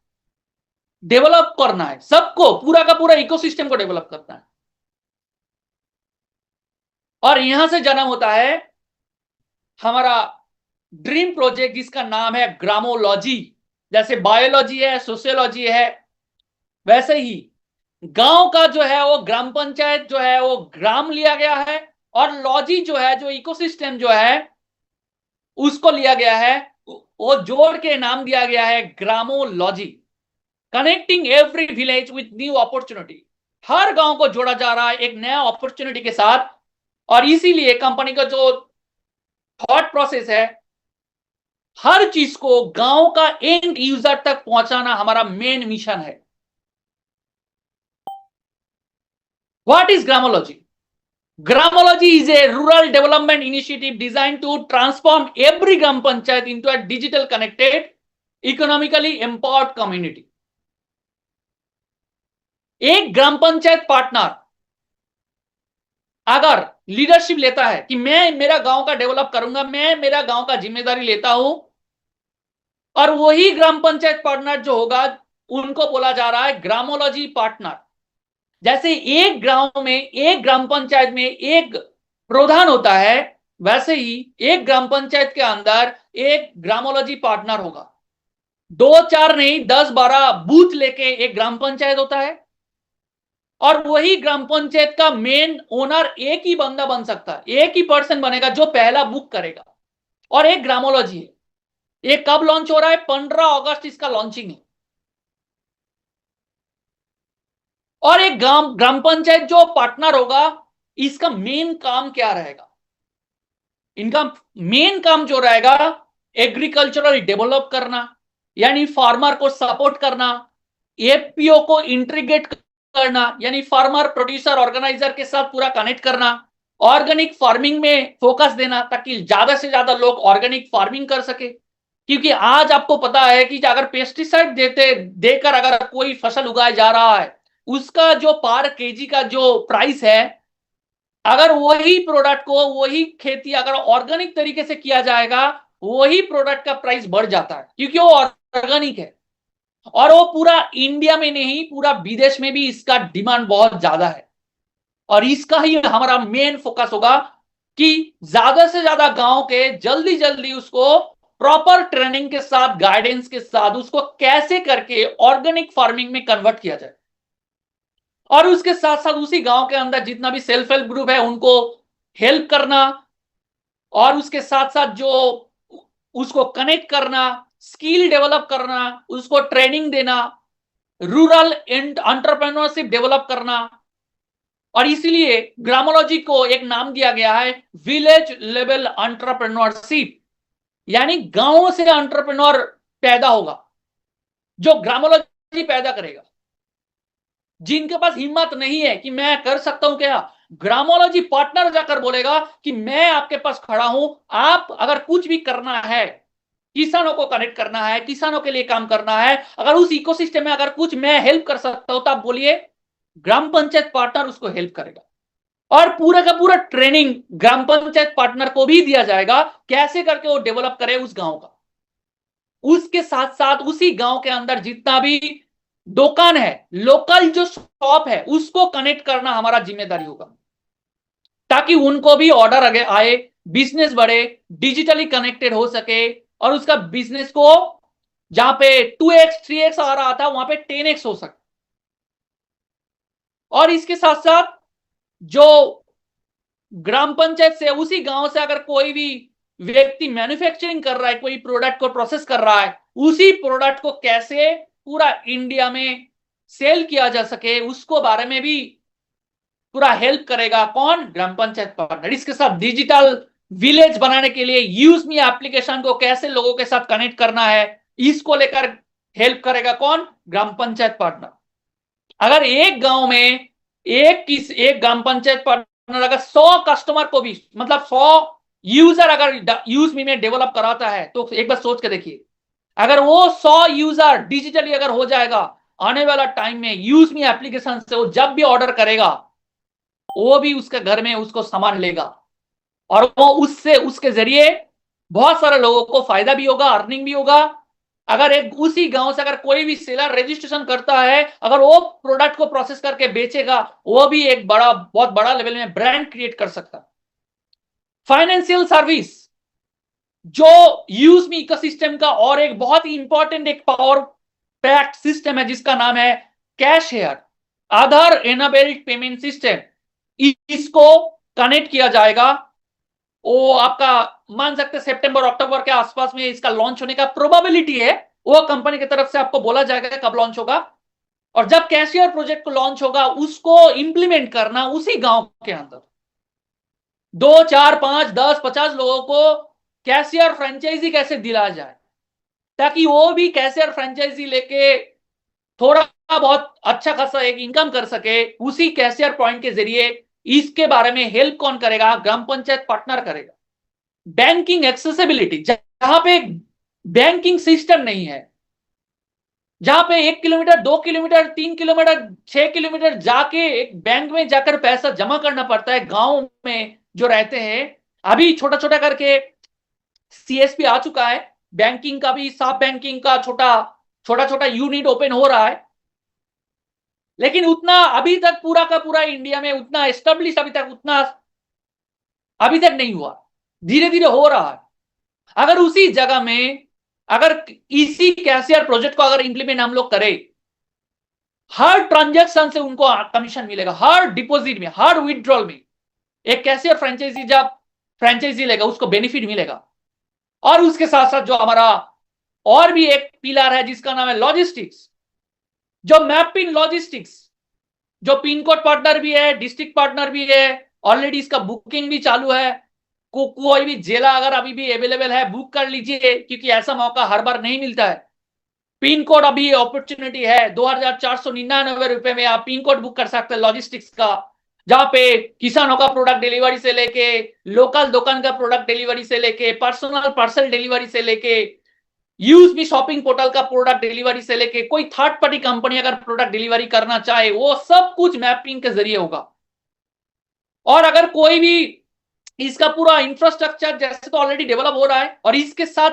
डेवलप करना है सबको, पूरा का पूरा इकोसिस्टम को डेवलप करना है। और यहां से जन्म होता है हमारा ड्रीम प्रोजेक्ट, जिसका नाम है ग्रामोलॉजी। जैसे बायोलॉजी है, सोशियोलॉजी है, वैसे ही गांव का जो है वो ग्राम पंचायत जो है वो ग्राम लिया गया है, और लॉजी जो है, जो इकोसिस्टम जो है उसको लिया गया है, वो जोड़ के नाम दिया गया है Gramology. Connecting every village with new opportunity, हर गांव को जोड़ा जा रहा है एक नया अपॉर्चुनिटी के साथ। और इसीलिए कंपनी का जो थॉट प्रोसेस है, हर चीज को गांव का एंड यूजर तक पहुंचाना हमारा मेन मिशन है। What is Gramology? Gramology is a rural development initiative designed to transform every gram panchayat into a digital connected, economically empowered community. एक ग्राम पंचायत पार्टनर अगर लीडरशिप लेता है कि मैं मेरा गांव का डेवलप करूंगा, मैं मेरा गांव का जिम्मेदारी लेता हूं, और वही ग्राम पंचायत पार्टनर जो होगा उनको बोला जा रहा है ग्रामोलॉजी पार्टनर। जैसे एक गांव में, एक ग्राम पंचायत में एक प्रधान होता है, वैसे ही एक ग्राम पंचायत के अंदर एक ग्रामोलॉजी पार्टनर होगा। 2-4 नहीं, 10-12 बूथ लेके एक ग्राम पंचायत होता है, और वही ग्राम पंचायत का मेन ओनर एक ही बंदा बन सकता है, एक ही पर्सन बनेगा जो पहला बुक करेगा, और एक ग्रामोलॉजी है। ये कब लॉन्च हो रहा है? 15 अगस्त इसका लॉन्चिंग है। और एक ग्राम पंचायत जो पार्टनर होगा, इसका मेन काम क्या रहेगा? इनका मेन काम जो रहेगा, एग्रीकल्चरल डेवलप करना, यानी फार्मर को सपोर्ट करना, एफपीओ को इंटीग्रेट करना, यानी फार्मर प्रोड्यूसर ऑर्गेनाइजर के साथ पूरा कनेक्ट करना, ऑर्गेनिक फार्मिंग में फोकस देना ताकि ज्यादा से ज्यादा लोग ऑर्गेनिक फार्मिंग कर सके। क्योंकि आज आपको पता है कि अगर पेस्टिसाइड देकर अगर कोई फसल उगाया जा रहा है, उसका जो पर केजी का जो प्राइस है, अगर वही प्रोडक्ट को, वही खेती अगर ऑर्गेनिक तरीके से किया जाएगा, वही प्रोडक्ट का प्राइस बढ़ जाता है, क्योंकि वो ऑर्गेनिक है। और वो पूरा इंडिया में नहीं, पूरा विदेश में भी इसका डिमांड बहुत ज्यादा है। और इसका ही हमारा मेन फोकस होगा कि ज्यादा से ज्यादा गांव के जल्दी जल्दी उसको प्रॉपर ट्रेनिंग के साथ, गाइडेंस के साथ उसको कैसे करके ऑर्गेनिक फार्मिंग में कन्वर्ट किया जाए। और उसके साथ साथ उसी गांव के अंदर जितना भी सेल्फ हेल्प ग्रुप है उनको हेल्प करना, और उसके साथ साथ जो उसको कनेक्ट करना, स्किल डेवलप करना, उसको ट्रेनिंग देना, रूरल एंटरप्रेन्योरशिप डेवलप करना। और इसीलिए ग्रामोलॉजी को एक नाम दिया गया है विलेज लेवल एंटरप्रेन्योरशिप, यानी गांवों से एंटरप्रेन्योर पैदा होगा, जो ग्रामोलॉजी पैदा करेगा। जिनके पास हिम्मत नहीं है कि मैं कर सकता हूं क्या, ग्रामोलॉजी पार्टनर जाकर बोलेगा कि मैं आपके पास खड़ा हूं, आप अगर कुछ भी करना है, किसानों को कनेक्ट करना है, किसानों के लिए काम करना है, अगर उस इकोसिस्टम में अगर कुछ मैं हेल्प कर सकता हूं तो आप बोलिए, ग्राम पंचायत पार्टनर उसको हेल्प करेगा। और पूरा का पूरा ट्रेनिंग ग्राम पंचायत पार्टनर को भी दिया जाएगा, कैसे करके वो डेवलप करे उस गांव का। उसके साथ साथ उसी गांव के अंदर जितना भी दुकान है, लोकल जो शॉप है, उसको कनेक्ट करना हमारा जिम्मेदारी होगा, ताकि उनको भी ऑर्डर आगे आए, बिजनेस बढ़े, डिजिटली कनेक्टेड हो सके, और उसका बिजनेस को जहां पे 2x 3x आ रहा था वहां पे 10x हो सके। और इसके साथ साथ जो ग्राम पंचायत से, उसी गांव से अगर कोई भी व्यक्ति मैन्युफैक्चरिंग कर रहा है, कोई प्रोडक्ट को प्रोसेस कर रहा है, उसी प्रोडक्ट को कैसे पूरा इंडिया में सेल किया जा सके, उसको बारे में भी पूरा हेल्प करेगा कौन? ग्राम पंचायत पार्टनर। इसके साथ डिजिटल विलेज बनाने के लिए यूज मी एप्लीकेशन को कैसे लोगों के साथ कनेक्ट करना है, इसको लेकर हेल्प करेगा कौन? ग्राम पंचायत पार्टनर। अगर एक गांव में एक ग्राम पंचायत पार्टनर अगर 100 कस्टमर को भी, मतलब 100 यूजर अगर यूज मी में डेवलप कराता है, तो एक बार सोच के देखिए, अगर वो 100 यूजर डिजिटली अगर हो जाएगा, आने वाला टाइम में यूज मी एप्लीकेशन से वो जब भी ऑर्डर करेगा, वो भी उसके घर में उसको सामान लेगा, और वो उससे, उसके जरिए बहुत सारे लोगों को फायदा भी होगा, अर्निंग भी होगा। अगर एक उसी गांव से अगर कोई भी सेलर रजिस्ट्रेशन करता है, अगर वो प्रोडक्ट को प्रोसेस करके बेचेगा, वो भी एक बहुत बड़ा लेवल में ब्रांड क्रिएट कर सकता है। फाइनेंशियल सर्विस, जो यूज मी इकोसिस्टम का और एक बहुत ही इंपॉर्टेंट एक पावर पैक्ड सिस्टम है, जिसका नाम है कैश हेयर, आधार एनेबल्ड पेमेंट सिस्टम। इसको कनेक्ट किया जाएगा, वो आपका मान सकते सितंबर अक्टूबर के आसपास में इसका लॉन्च होने का प्रोबेबिलिटी है। वो कंपनी की तरफ से आपको बोला जाएगा कब लॉन्च होगा, और जब कैशियर प्रोजेक्ट को लॉन्च होगा, उसको इंप्लीमेंट करना उसी गांव के अंदर 2 4 5 10 50 लोगों को कैशियर फ्रेंचाइजी कैसे दिलाया जाए, ताकि वो भी कैशियर फ्रेंचाइजी लेके थोड़ा बहुत अच्छा खासा एक इनकम कर सके उसी कैशियर पॉइंट के जरिए। इसके बारे में हेल्प कौन करेगा? ग्राम पंचायत पार्टनर करेगा। बैंकिंग एक्सेसिबिलिटी, जहां पे बैंकिंग सिस्टम नहीं है, जहां पे 1 किलोमीटर, 2 किलोमीटर, 3 किलोमीटर, 6 किलोमीटर जाके एक बैंक में जाकर पैसा जमा करना पड़ता है गांव में जो रहते हैं। अभी छोटा छोटा करके सीएसपी आ चुका है, बैंकिंग का भी, सब बैंकिंग का छोटा छोटा यूनिट ओपन हो रहा है, लेकिन उतना अभी तक पूरा का पूरा इंडिया में उतना एस्टेब्लिश अभी तक उतना अभी तक नहीं हुआ। धीरे धीरे हो रहा है। अगर उसी जगह में अगर इसी कैशियर प्रोजेक्ट को अगर इंप्लीमेंट हम लोग करें, हर ट्रांजैक्शन से उनको कमीशन मिलेगा, हर डिपॉजिट में, हर विड्रॉल में एक कैशियर फ्रेंचाइजी जब फ्रेंचाइजी लेगा उसको बेनिफिट मिलेगा। और उसके साथ साथ जो हमारा और भी एक पिलर है जिसका नाम है लॉजिस्टिक्स, जो मैप इन लॉजिस्टिक्स, जो पिन कोड पार्टनर भी है, डिस्ट्रिक्ट पार्टनर भी है, ऑलरेडी इसका बुकिंग भी चालू है। कोई भी जिला अगर अभी भी अवेलेबल है बुक कर लीजिए, क्योंकि ऐसा मौका हर बार नहीं मिलता है। पिन कोड अभी अपॉर्चुनिटी है, 2499 रुपए में आप पिन कोड बुक कर सकते हैं लॉजिस्टिक्स का, जहां पे किसानों का प्रोडक्ट डिलीवरी से लेके, लोकल दुकान का प्रोडक्ट डिलीवरी से लेके, पर्सनल पार्सल डिलीवरी से लेके, यूज भी शॉपिंग पोर्टल का प्रोडक्ट डिलीवरी से लेके, कोई थर्ड पार्टी कंपनी अगर प्रोडक्ट डिलीवरी करना चाहे वो सब कुछ मैपिंग के जरिए होगा। और अगर कोई भी इसका पूरा इंफ्रास्ट्रक्चर जैसे तो ऑलरेडी डेवलप हो रहा है, और इसके साथ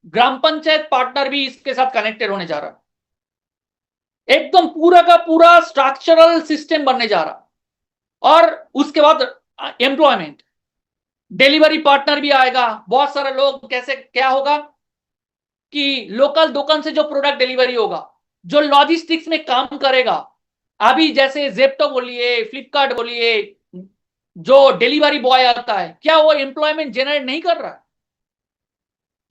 ग्राम पंचायत पार्टनर भी इसके साथ कनेक्टेड होने जा रहा है, एकदम पूरा का पूरा स्ट्रक्चरल सिस्टम बनने जा रहा। और उसके बाद एम्प्लॉयमेंट, डिलीवरी पार्टनर भी आएगा। बहुत सारे लोग कैसे क्या होगा कि लोकल दुकान से जो प्रोडक्ट डिलीवरी होगा, जो लॉजिस्टिक्स में काम करेगा, अभी जैसे जेप्टो बोलिए, फ्लिपकार्ट बोलिए, जो डिलीवरी बॉय आता है, क्या वो एम्प्लॉयमेंट जनरेट नहीं कर रहा है?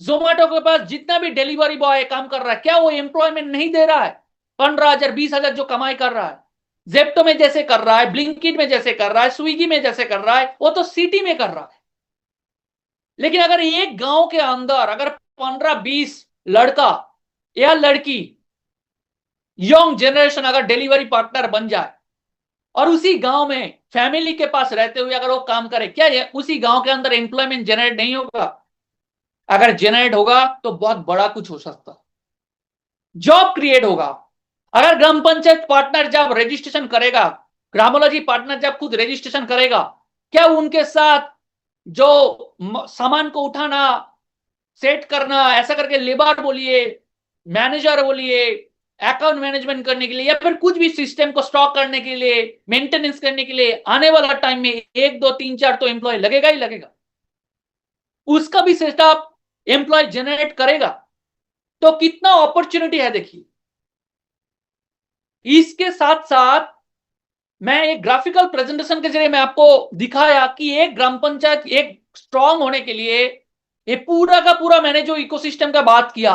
जोमेटो के पास जितना भी डिलीवरी बॉय काम कर रहा है, क्या वो एम्प्लॉयमेंट नहीं दे रहा है? 15,000 20,000 जो कमाई कर रहा है, जेप्टो में जैसे कर रहा है, ब्लिंकिट में जैसे कर रहा है, स्विगी में जैसे कर रहा है, वो तो सिटी में कर रहा है। लेकिन अगर एक गांव के अंदर अगर 15-20 लड़का या लड़की, यंग जनरेशन अगर डिलीवरी पार्टनर बन जाए और उसी गांव में फैमिली के पास रहते हुए अगर वो काम करे, क्या उसी गांव के अंदर एम्प्लॉयमेंट जनरेट नहीं होगा? अगर जनरेट होगा तो बहुत बड़ा कुछ हो सकता, जॉब क्रिएट होगा। अगर ग्राम पंचायत पार्टनर जब रजिस्ट्रेशन करेगा, ग्रामोलॉजी पार्टनर जब खुद रजिस्ट्रेशन करेगा, क्या उनके साथ जो सामान को उठाना, सेट करना, ऐसा करके लेबर बोलिए, मैनेजर बोलिए, अकाउंट मैनेजमेंट करने के लिए या फिर कुछ भी सिस्टम को स्टॉक करने के लिए, मेंटेनेंस करने के लिए आने वाला टाइम में 1 2 3 4 तो एम्प्लॉय लगेगा ही लगेगा। उसका भी सेटअप एम्प्लॉय जनरेट करेगा, तो कितना अपॉर्चुनिटी है देखिए। इसके साथ साथ मैं एक ग्राफिकल प्रेजेंटेशन के जरिए मैं आपको दिखाया कि एक ग्राम पंचायत एक स्ट्रांग होने के लिए ये पूरा का पूरा मैंने जो इकोसिस्टम का बात किया,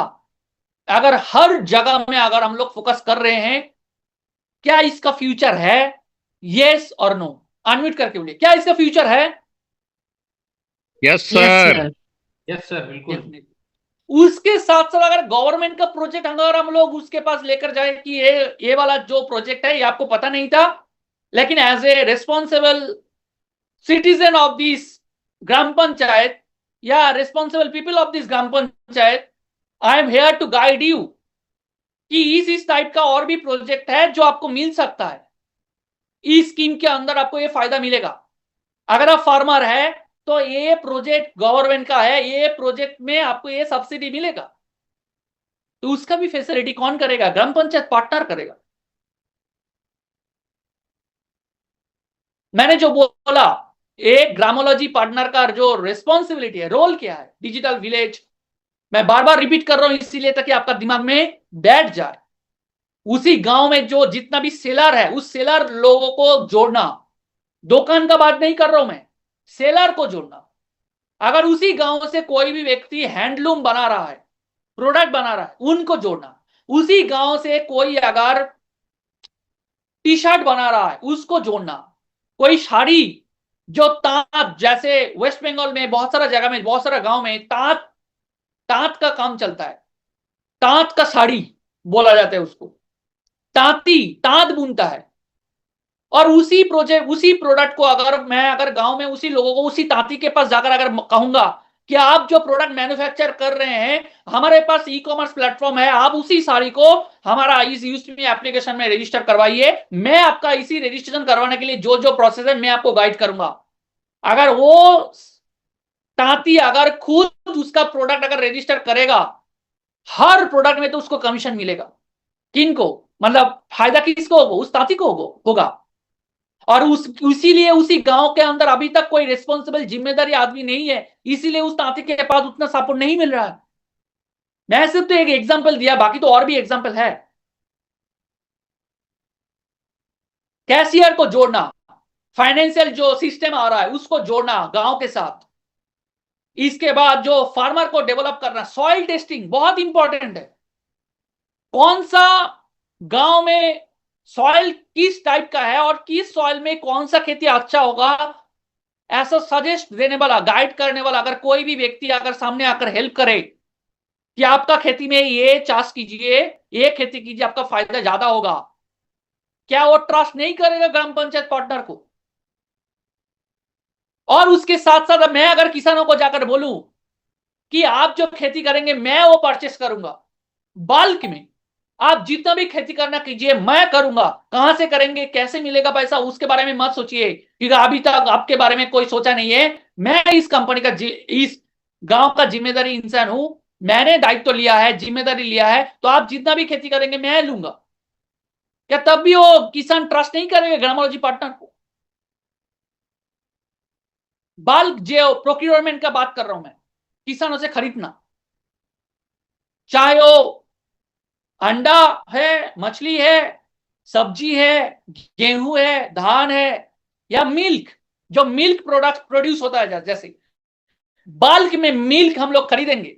अगर हर जगह में अगर हम लोग फोकस कर रहे हैं, क्या इसका फ्यूचर है? यस और नो? अनम्यूट करके बोलिए, क्या इसका फ्यूचर है? Yes sir. यस सर, बिल्कुल। उसके साथ साथ अगर गवर्नमेंट का प्रोजेक्ट अगर हम लोग उसके पास लेकर जाए कि ये वाला जो प्रोजेक्ट है ये आपको पता नहीं था, लेकिन as a responsible citizen of this gram panchayat या responsible people of this gram panchayat, I am here to guide you कि इस टाइप का और भी प्रोजेक्ट है जो आपको मिल सकता है। इस स्कीम के अंदर आपको ये फायदा मिलेगा। अगर आप फार्मर है तो ये प्रोजेक्ट गवर्नमेंट का है, ये प्रोजेक्ट में आपको ये सब्सिडी मिलेगा, तो उसका भी फैसिलिटी कौन करेगा? ग्राम पंचायत पार्टनर करेगा। मैंने जो बोला, एक ग्रामोलॉजी पार्टनर का जो रिस्पॉन्सिबिलिटी है, रोल क्या है, डिजिटल विलेज, मैं बार बार रिपीट कर रहा हूं इसीलिए ताकि आपका दिमाग में बैठ जाए। उसी गांव में जो जितना भी सेलर है, उस सेलर लोगों को जोड़ना, दुकान का बात नहीं कर रहा हूं मैं, सेलर को जोड़ना। अगर उसी गांव से कोई भी व्यक्ति हैंडलूम बना रहा है, प्रोडक्ट बना रहा है, उनको जोड़ना। उसी गांव से कोई अगर टी शर्ट बना रहा है, उसको जोड़ना। कोई साड़ी, जो तांत, जैसे वेस्ट बंगाल में बहुत सारा जगह में, बहुत सारा गांव में तांत तांत का काम चलता है, तांत का साड़ी बोला जाता है उसको, तांती तांत बुनता है। और उसी प्रोजेक्ट उसी प्रोडक्ट को अगर मैं गांव में उसी लोगों को उसी तांती के पास जाकर अगर कहूंगा कि आप जो प्रोडक्ट मैन्युफैक्चर कर रहे हैं, हमारे पास ई कॉमर्स प्लेटफॉर्म है, आप उसी साड़ी को हमारा इस यूएसपी एप्लीकेशन में रजिस्टर करवाइए। मैं आपका इसी रजिस्ट्रेशन करवाने के लिए जो जो प्रोसेस है मैं आपको गाइड करूंगा। अगर वो तांती अगर खुद उसका प्रोडक्ट अगर रजिस्टर करेगा हर प्रोडक्ट में, तो उसको कमीशन मिलेगा। किनको? मतलब फायदा किसको होगा? उस तांती को होगा। और इसीलिए उसी गांव के अंदर अभी तक कोई रिस्पॉन्सिबल जिम्मेदारी आदमी नहीं है, इसीलिए उस तांती के पास उतना सपोर्ट नहीं मिल रहा है। मैं सिर्फ तो एक एग्जांपल दिया, बाकी तो और भी एग्जांपल है। कैशियर को जोड़ना, फाइनेंशियल जो सिस्टम आ रहा है उसको जोड़ना गांव के साथ। इसके बाद जो फार्मर को डेवलप करना, सॉइल टेस्टिंग बहुत इंपॉर्टेंट है। कौन सा गांव में सॉइल किस टाइप का है और किस सॉइल में कौन सा खेती अच्छा होगा, ऐसा सजेस्ट देने वाला, गाइड करने वाला अगर कोई भी व्यक्ति अगर सामने आकर हेल्प करे कि आपका खेती में ये चाष कीजिए, ये खेती कीजिए, आपका फायदा ज्यादा होगा, क्या वो ट्रस्ट नहीं करेगा ग्राम पंचायत पार्टनर को? और उसके साथ साथ मैं अगर किसानों को जाकर बोलूं कि आप जो खेती करेंगे मैं वो परचेस करूंगा बल्क में, आप जितना भी खेती करना कीजिए मैं करूंगा। कहां से करेंगे, कैसे मिलेगा पैसा, उसके बारे में मत सोचिए, क्योंकि अभी तक आपके बारे में कोई सोचा नहीं है। मैं इस कंपनी का इस गांव का जिम्मेदारी इंसान हूं, मैंने दायित्व लिया है, जिम्मेदारी लिया है, तो आप जितना भी खेती करेंगे मैं लूंगा। क्या तब भी वो किसान ट्रस्ट नहीं करेंगे ग्रामोलॉजी पार्टनर को? बल्क जो प्रोक्योरमेंट का बात कर रहा हूं मैं, किसानों से खरीदना, चाहे वो अंडा है, मछली है, सब्जी है, गेहूं है, धान है, या मिल्क, जो मिल्क प्रोडक्ट प्रोड्यूस होता है, जैसे बल्क में मिल्क हम लोग खरीदेंगे,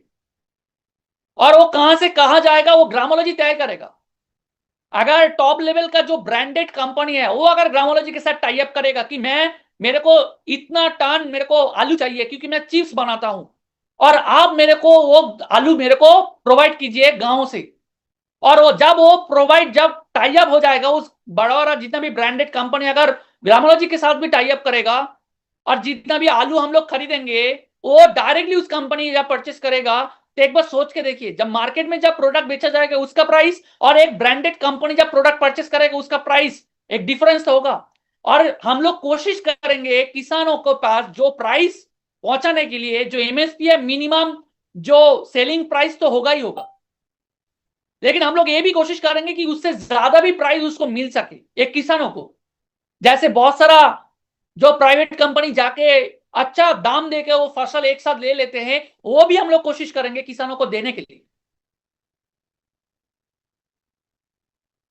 और वो कहां से कहां जाएगा वो ग्रामोलॉजी तय करेगा। अगर टॉप लेवल का जो ब्रांडेड कंपनी है वो अगर ग्रामोलॉजी के साथ टाई अप करेगा कि मेरे को इतना टन मेरे को आलू चाहिए क्योंकि मैं चिप्स बनाता हूं, और आप मेरे को वो आलू मेरे को प्रोवाइड कीजिए गांव से, और वो जब टाई अप हो जाएगा, उस बड़ा बड़ा जितना भी ब्रांडेड कंपनी अगर ग्रामोलॉजी के साथ भी टाई अप करेगा, और जितना भी आलू हम लोग खरीदेंगे वो डायरेक्टली उस कंपनी जब परचेस करेगा, तो एक बार सोच के देखिए, जब मार्केट में जब प्रोडक्ट बेचा जाएगा उसका प्राइस, और एक ब्रांडेड कंपनी जब प्रोडक्ट परचेस करेगा उसका प्राइस, एक डिफरेंस तो होगा। और हम लोग कोशिश करेंगे किसानों को पास जो प्राइस पहुंचाने के लिए, जो एमएसपी है, मिनिमम जो सेलिंग प्राइस तो होगा ही होगा, लेकिन हम लोग ये भी कोशिश करेंगे कि उससे ज्यादा भी प्राइस उसको मिल सके एक किसानों को। जैसे बहुत सारा जो प्राइवेट कंपनी जाके अच्छा दाम देके वो फसल एक साथ ले लेते हैं, वो भी हम लोग कोशिश करेंगे किसानों को देने के लिए।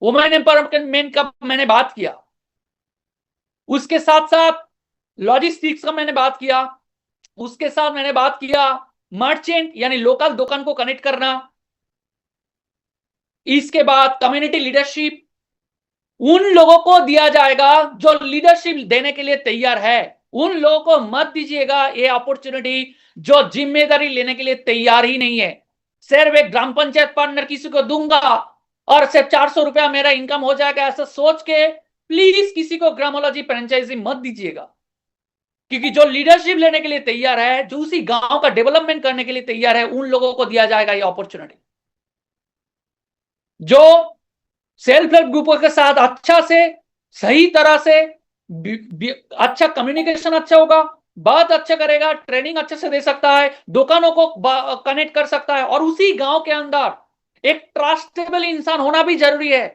वुमेन एम्पावरमेंट का मैंने बात किया, उसके साथ साथ लॉजिस्टिक्स का मैंने बात किया, उसके साथ मैंने बात किया मर्चेंट यानी लोकल दुकान को कनेक्ट करना, इसके बाद कम्युनिटी लीडरशिप उन लोगों को दिया जाएगा जो लीडरशिप देने के लिए तैयार है। उन लोगों को मत दीजिएगा ये अपॉर्चुनिटी जो जिम्मेदारी लेने के लिए तैयार ही नहीं है। सिर्फ एक ग्राम पंचायत पार्टनर किसी को दूंगा और सिर्फ 400 रुपया मेरा इनकम हो जाएगा, ऐसा सोच के प्लीज किसी को ग्रामोलॉजी फ्रेंचाइजी मत दीजिएगा, क्योंकि जो लीडरशिप लेने के लिए तैयार है, जो उसी गांव का डेवलपमेंट करने के लिए तैयार है, उन लोगों को दिया जाएगा ये अपॉर्चुनिटी। जो सेल्फ हेल्प ग्रुपों के साथ अच्छा से सही तरह से अच्छा कम्युनिकेशन अच्छा होगा, बात अच्छा करेगा, ट्रेनिंग अच्छे से दे सकता है, दुकानों को कनेक्ट कर सकता है, और उसी गांव के अंदर एक ट्रस्टेबल इंसान होना भी जरूरी है।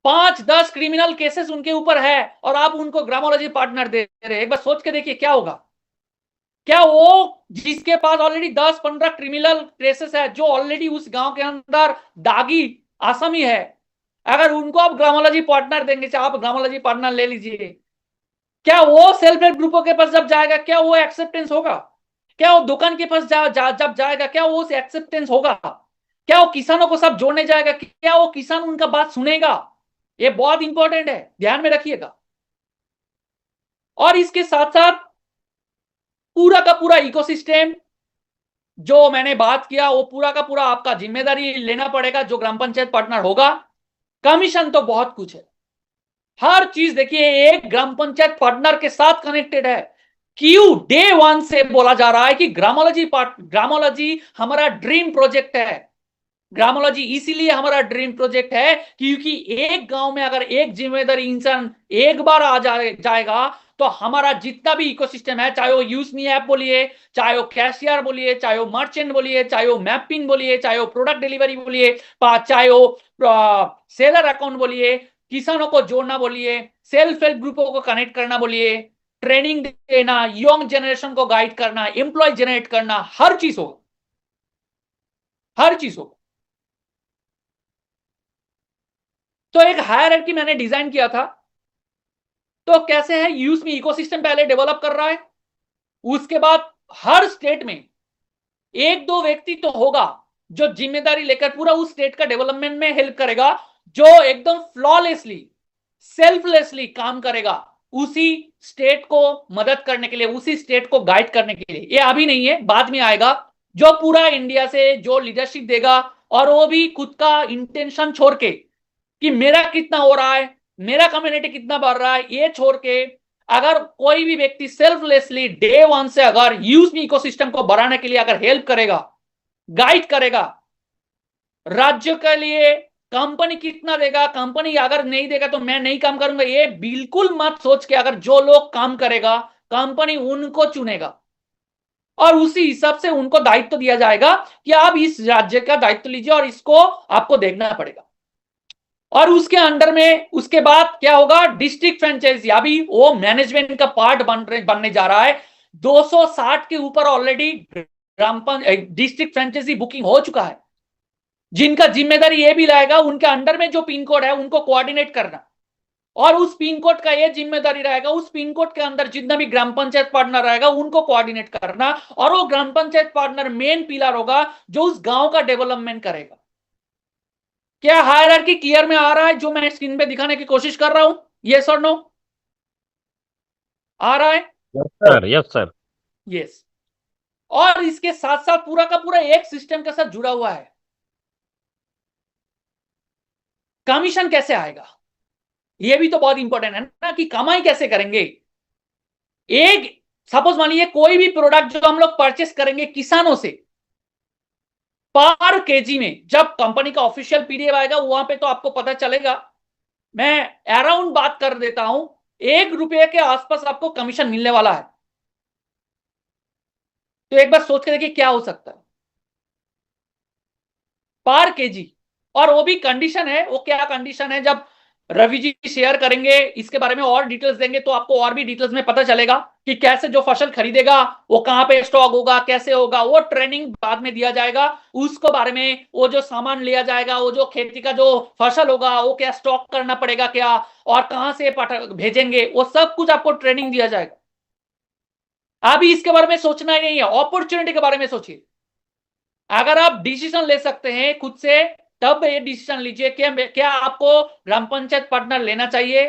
5-10 क्रिमिनल केसेस उनके ऊपर है और आप उनको ग्रामोलॉजी पार्टनर दे रहे हैं, एक बार सोच के देखिए क्या होगा। क्या वो जिसके पास ऑलरेडी 10-15 क्रिमिनल केसेस है, जो ऑलरेडी उस गांव के अंदर दागी आसामी है, अगर उनको आप ग्रामोलॉजी पार्टनर देंगे, चाहे आप ग्रामोलॉजी पार्टनर ले लीजिए, क्या वो सेल्फ हेल्प ग्रुपों के पास जब जाएगा क्या वो एक्सेप्टेंस होगा? क्या वो दुकान के पास जब जाएगा क्या वो एक्सेप्टेंस होगा? क्या वो किसानों को सब जोड़ने जाएगा, क्या वो किसान उनका बात सुनेगा? ये बहुत इंपॉर्टेंट है, ध्यान में रखिएगा। और इसके साथ साथ पूरा का पूरा इकोसिस्टम जो मैंने बात किया, वो पूरा का पूरा आपका जिम्मेदारी लेना पड़ेगा जो ग्राम पंचायत पार्टनर होगा। कमीशन तो बहुत कुछ है, हर चीज देखिए एक ग्राम पंचायत पार्टनर के साथ कनेक्टेड है। क्यों डे वन से बोला जा रहा है कि ग्रामोलॉजी हमारा ड्रीम प्रोजेक्ट है। ग्रामोलॉजी इसीलिए हमारा ड्रीम प्रोजेक्ट है क्योंकि एक गांव में अगर एक जिम्मेदारी इंसान एक बार जाएगा तो हमारा जितना भी इकोसिस्टम है, चाहे वो यूजमी ऐप बोलिए, चाहे वो कैशियर बोलिए, चाहे वो मर्चेंट बोलिए, चाहे वो मैपिंग बोलिए, चाहे वो प्रोडक्ट डिलीवरी बोलिए, चाहे वो सेलर अकाउंट बोलिए, किसानों को जोड़ना बोलिए, सेल्फ हेल्प ग्रुपों को कनेक्ट करना बोलिए, ट्रेनिंग देना, यंग जनरेशन को गाइड करना, एम्प्लॉय जनरेट करना, हर चीज होगा, हर चीज होगा। तो एक हायरार्की मैंने डिजाइन किया था। तो कैसे है, यूजमी इकोसिस्टम पहले डेवलप कर रहा है, उसके बाद हर स्टेट में एक दो व्यक्ति तो होगा जो जिम्मेदारी लेकर पूरा उस स्टेट का डेवलपमेंट में हेल्प करेगा, जो एकदम फ्लॉलेसली सेल्फलेसली काम करेगा उसी स्टेट को मदद करने के लिए, उसी स्टेट को गाइड करने के लिए। ये अभी नहीं है, बाद में आएगा, जो पूरा इंडिया से जो लीडरशिप देगा और वो भी खुद का इंटेंशन छोड़ के कि मेरा कितना हो रहा है, मेरा कम्युनिटी कितना बढ़ रहा है, ये छोड़ के अगर कोई भी व्यक्ति सेल्फलेसली डे वन से अगर यूज इकोसिस्टम को बढ़ाने के लिए अगर हेल्प करेगा, गाइड करेगा, राज्य के लिए कंपनी कितना देगा, कंपनी अगर नहीं देगा तो मैं नहीं काम करूंगा, ये बिल्कुल मत सोच के अगर जो लोग काम करेगा कंपनी उनको चुनेगा और उसी हिसाब से उनको दायित्व दिया जाएगा कि आप इस राज्य का दायित्व लीजिए और इसको आपको देखना पड़ेगा। और उसके अंडर में उसके बाद क्या होगा, डिस्ट्रिक्ट फ्रेंचाइजी, अभी वो मैनेजमेंट का पार्ट बनने जा रहा है। 260 के ऊपर ऑलरेडी डिस्ट्रिक्ट फ्रेंचाइजी बुकिंग हो चुका है, जिनका जिम्मेदारी ये भी लाएगा उनके अंडर में जो पिन कोड है उनको कोऑर्डिनेट करना, और उस पिन कोड का ये जिम्मेदारी रहेगा उस पिन कोड के अंदर जितना भी ग्राम पंचायत पार्टनर रहेगा उनको कोऑर्डिनेट करना, और वो ग्राम पंचायत पार्टनर मेन पिलर होगा जो उस गांव का डेवलपमेंट करेगा। क्या हायरार्की क्लियर में आ रहा है जो मैं स्क्रीन पे दिखाने की कोशिश कर रहा हूं? यस और नो? आ रहा है? Yes sir, yes sir. Yes. और इसके साथ साथ पूरा का पूरा एक सिस्टम के साथ जुड़ा हुआ है। कमीशन कैसे आएगा, यह भी तो बहुत इंपॉर्टेंट है ना, कि कमाई कैसे करेंगे। एक सपोज मानिए कोई भी प्रोडक्ट जो हम लोग परचेस करेंगे किसानों से, पर केजी में जब कंपनी का ऑफिशियल पीडीएफ आएगा वहां पे तो आपको पता चलेगा, मैं अराउंड बात कर देता हूं, ₹1 के आसपास आपको कमीशन मिलने वाला है। तो एक बार सोच के देखिए क्या हो सकता है पर केजी। और वो भी कंडीशन है, वो क्या कंडीशन है, जब रवि जी शेयर करेंगे इसके बारे में और डिटेल्स देंगे तो आपको और भी डिटेल्स में पता चलेगा कि कैसे जो फसल खरीदेगा वो कहां पे स्टॉक होगा, कैसे होगा, वो ट्रेनिंग बाद में दिया जाएगा उसको बारे में। वो जो सामान लिया जाएगा, वो जो खेती का जो फसल होगा वो क्या स्टॉक करना पड़ेगा क्या, और कहां से भेजेंगे, वो सब कुछ आपको ट्रेनिंग दिया जाएगा। अभी इसके बारे में सोचना ही नहीं है, अपॉर्चुनिटी के बारे में सोचिए। अगर आप डिसीजन ले सकते हैं खुद से तब ये डिसीजन लीजिए कि क्या आपको ग्राम पंचायत पार्टनर लेना चाहिए,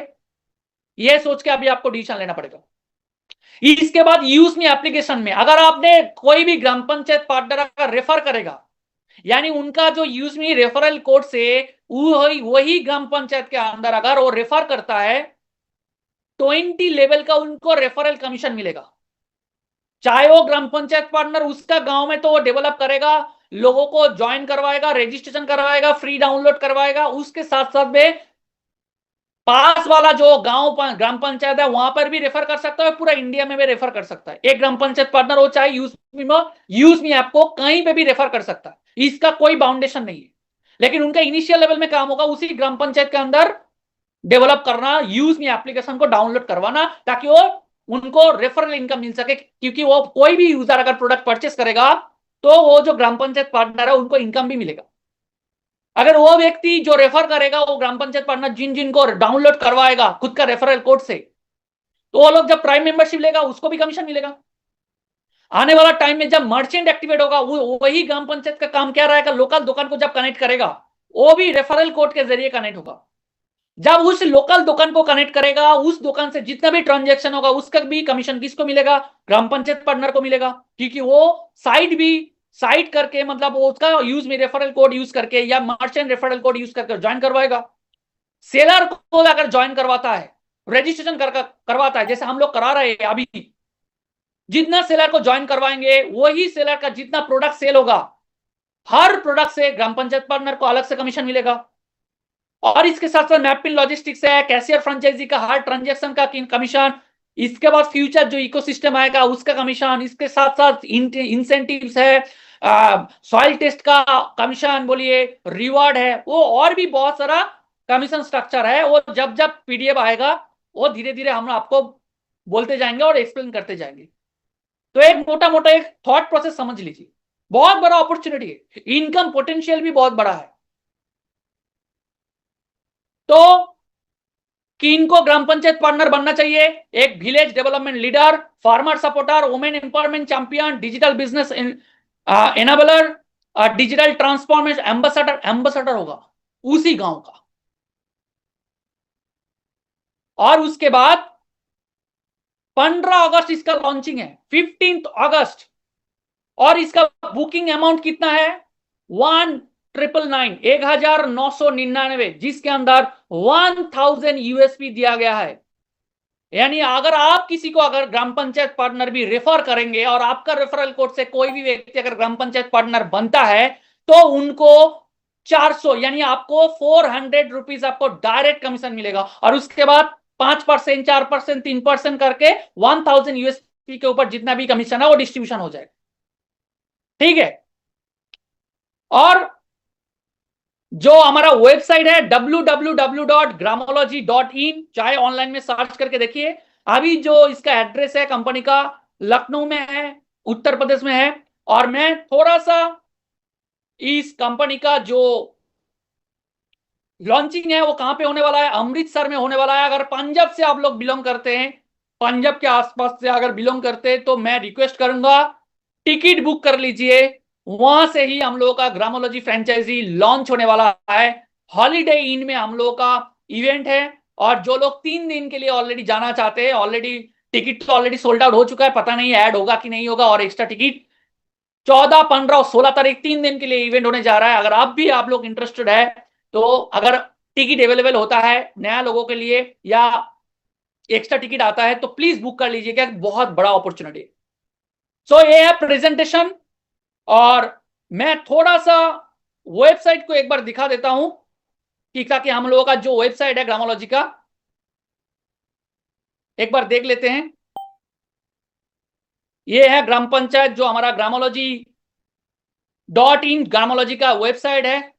ये सोच के अभी आपको डिसीजन लेना पड़ेगा। इसके बाद यूज मी एप्लीकेशन में अगर आपने कोई भी ग्राम पंचायत पार्टनर अगर रेफर करेगा, यानी उनका जो यूज मी रेफरल कोड से वही ग्राम पंचायत के अंदर अगर वो रेफर करता है 20 लेवल का उनको रेफरल कमीशन मिलेगा। चाहे वो ग्राम पंचायत पार्टनर उसका गांव में तो वो डेवलप करेगा, लोगों को ज्वाइन करवाएगा, रजिस्ट्रेशन करवाएगा, फ्री डाउनलोड करवाएगा, उसके साथ साथ में पास वाला जो गांव ग्राम पंचायत है वहां पर भी रेफर कर सकता है, पूरा इंडिया में भी रेफर कर सकता है। एक ग्राम पंचायत पार्टनर हो चाहे यूज मी ऐप को कहीं पे भी रेफर कर सकता है, इसका कोई बाउंडेशन नहीं है। लेकिन उनका इनिशियल लेवल में काम होगा उसी ग्राम पंचायत के अंदर डेवलप करना, यूज मी एप्लीकेशन को डाउनलोड करवाना, ताकि वो उनको रेफरल इनकम मिल सके। क्योंकि वो कोई भी यूजर अगर प्रोडक्ट परचेस करेगा तो वो जो ग्राम पंचायत पार्टनर है उनको इनकम भी मिलेगा। अगर वो व्यक्ति जो रेफर करेगा वो ग्राम पंचायत पार्टनर जिन को डाउनलोड करवाएगा खुद का रेफरल कोड से, तो वो लोग जब प्राइम मेंबरशिप लेगा उसको भी कमीशन मिलेगा। आने वाला टाइम में जब मर्चेंट एक्टिवेट होगा वही ग्राम पंचायत का काम क्या रहेगा, लोकल दुकान को जब कनेक्ट करेगा वो भी रेफरल कोड के जरिए कनेक्ट होगा। जब उस लोकल दुकान को कनेक्ट करेगा उस दुकान से जितना भी ट्रांजैक्शन होगा उसका भी कमीशन किसको मिलेगा, ग्राम पंचायत पार्टनर को मिलेगा। क्योंकि वो साइट करके मतलब वो उसका यूज में रेफरल कोड यूज करके या मर्चेंट रेफरल कोड यूज करके ज्वाइन करवाएगा। सेलर को अगर ज्वाइन करवाता है, रजिस्ट्रेशन करवाता है, जैसे हम लोग करा रहे हैं अभी, जितना सेलर को ज्वाइन करवाएंगे वही सेलर का जितना प्रोडक्ट सेल होगा, हर प्रोडक्ट से ग्राम पंचायत पार्टनर को अलग से कमीशन मिलेगा। और इसके साथ साथ मैपिंग लॉजिस्टिक्स है, कैशियर फ्रेंचाइजी का हर ट्रांजेक्शन का कमीशन, इसके बाद फ्यूचर जो इकोसिस्टम आएगा उसका कमीशन, इसके साथ साथ इंसेंटिव्स है, सॉइल टेस्ट का कमीशन बोलिए, रिवॉर्ड है, वो और भी बहुत सारा कमीशन स्ट्रक्चर है। वो जब जब पीडीएफ आएगा वो धीरे धीरे हम आपको बोलते जाएंगे और एक्सप्लेन करते जाएंगे। तो एक मोटा मोटा एक थॉट प्रोसेस समझ लीजिए, बहुत बड़ा अपॉर्चुनिटी है, इनकम पोटेंशियल भी बहुत बड़ा है। तो किनको ग्राम पंचायत पार्टनर बनना चाहिए? एक village development leader, farmer supporter, women empowerment champion, digital business enabler, digital transformation ambassador होगा उसी गांव का। और उसके बाद 15 अगस्त इसका लॉन्चिंग है, 15 अगस्त। और इसका बुकिंग अमाउंट कितना है? 1999, जिसके अंदर 1000 यूएसपी दिया गया है। यानी अगर आप किसी को अगर ग्राम पंचायत पार्टनर भी रेफर करेंगे और आपका रेफरल कोड से कोई भी व्यक्ति अगर ग्राम पंचायत पार्टनर बनता है तो उनको 400 यानी आपको 400 रुपीज आपको डायरेक्ट कमीशन मिलेगा। और उसके बाद 5%, 4%, 3% करके 1000 यूएसपी के ऊपर जितना भी कमीशन है वो डिस्ट्रीब्यूशन हो जाएगा। ठीक है। और जो हमारा वेबसाइट है www.gramology.in, चाहे ऑनलाइन में सर्च करके देखिए। अभी जो इसका एड्रेस है कंपनी का लखनऊ में है, उत्तर प्रदेश में है। और मैं थोड़ा सा इस कंपनी का जो लॉन्चिंग है वो कहां पे होने वाला है, अमृतसर में होने वाला है। अगर पंजाब से आप लोग बिलोंग करते हैं, पंजाब के आसपास से अगर बिलोंग करते हैं तो मैं रिक्वेस्ट करूंगा टिकट बुक कर लीजिए। वहां से ही हम लोगों का ग्रामोलॉजी फ्रेंचाइजी लॉन्च होने वाला है। हॉलीडे इन में हम लोगों का इवेंट है। और जो लोग 3 दिन के लिए ऑलरेडी जाना चाहते हैं, ऑलरेडी टिकट तो ऑलरेडी सोल्ड आउट हो चुका है, पता नहीं ऐड होगा कि नहीं होगा। और एक्स्ट्रा टिकट 14, 15 और 16 तारीख 3 दिन के लिए इवेंट होने जा रहा है। अगर आप लोग इंटरेस्टेड है तो अगर टिकट अवेलेबल होता है नया लोगों के लिए या एक्स्ट्रा टिकट आता है तो प्लीज बुक कर लीजिएगा, बहुत बड़ा अपॉर्चुनिटी। सो ये है प्रेजेंटेशन। और मैं थोड़ा सा वेबसाइट को एक बार दिखा देता हूं कि ताकि हम लोगों का जो वेबसाइट है ग्रामोलॉजी का एक बार देख लेते हैं। ये है ग्राम पंचायत जो हमारा ग्रामोलॉजी.in ग्रामोलॉजी का वेबसाइट है।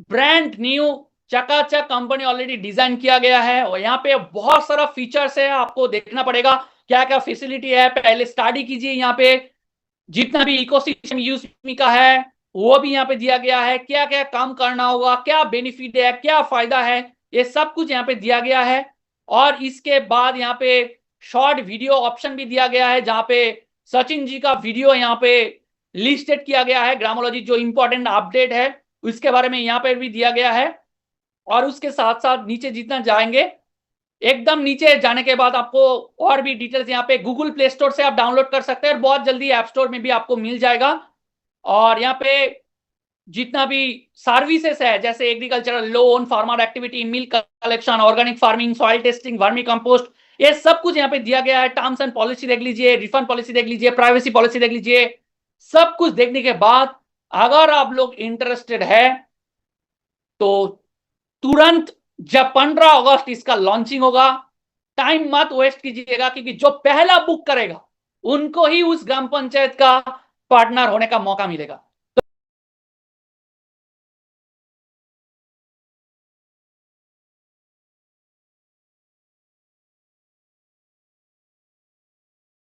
ब्रांड न्यू चकाचक कंपनी ऑलरेडी डिजाइन किया गया है। और यहाँ पे बहुत सारा फीचर्स है, आपको देखना पड़ेगा क्या क्या फैसिलिटी है, पहले स्टडी कीजिए। यहाँ पे जितना भी इकोसिस्टम यूज का है वो भी यहाँ पे दिया गया है, क्या क्या काम करना होगा, क्या बेनिफिट है, क्या फायदा है, ये सब कुछ यहाँ पे दिया गया है। और इसके बाद यहाँ पे शॉर्ट वीडियो ऑप्शन भी दिया गया है, जहाँ पे सचिन जी का वीडियो यहाँ पे लिस्टेड किया गया है। ग्रामोलॉजी जो इंपॉर्टेंट अपडेट है उसके बारे में यहाँ पे भी दिया गया है। और उसके साथ साथ नीचे जितना जाएंगे, एकदम नीचे जाने के बाद आपको और भी डिटेल्स यहाँ पे गूगल प्ले स्टोर से आप डाउनलोड कर सकते हैं और बहुत जल्दी ऐप स्टोर में भी आपको मिल जाएगा। और यहाँ पे जितना भी सर्विसेज है जैसे agricultural loan, farmer activity, milk collection, organic farming, soil testing, vermi compost, ये सब कुछ यहाँ पे दिया गया है। टर्म्स एंड पॉलिसी देख लीजिए, रिफंड पॉलिसी देख लीजिए, प्राइवेसी पॉलिसी देख लीजिए। सब कुछ देखने के बाद अगर आप लोग इंटरेस्टेड है तो तुरंत जब 15 अगस्त इसका लॉन्चिंग होगा, टाइम मत वेस्ट कीजिएगा, क्योंकि जो पहला बुक करेगा उनको ही उस ग्राम पंचायत का पार्टनर होने का मौका मिलेगा।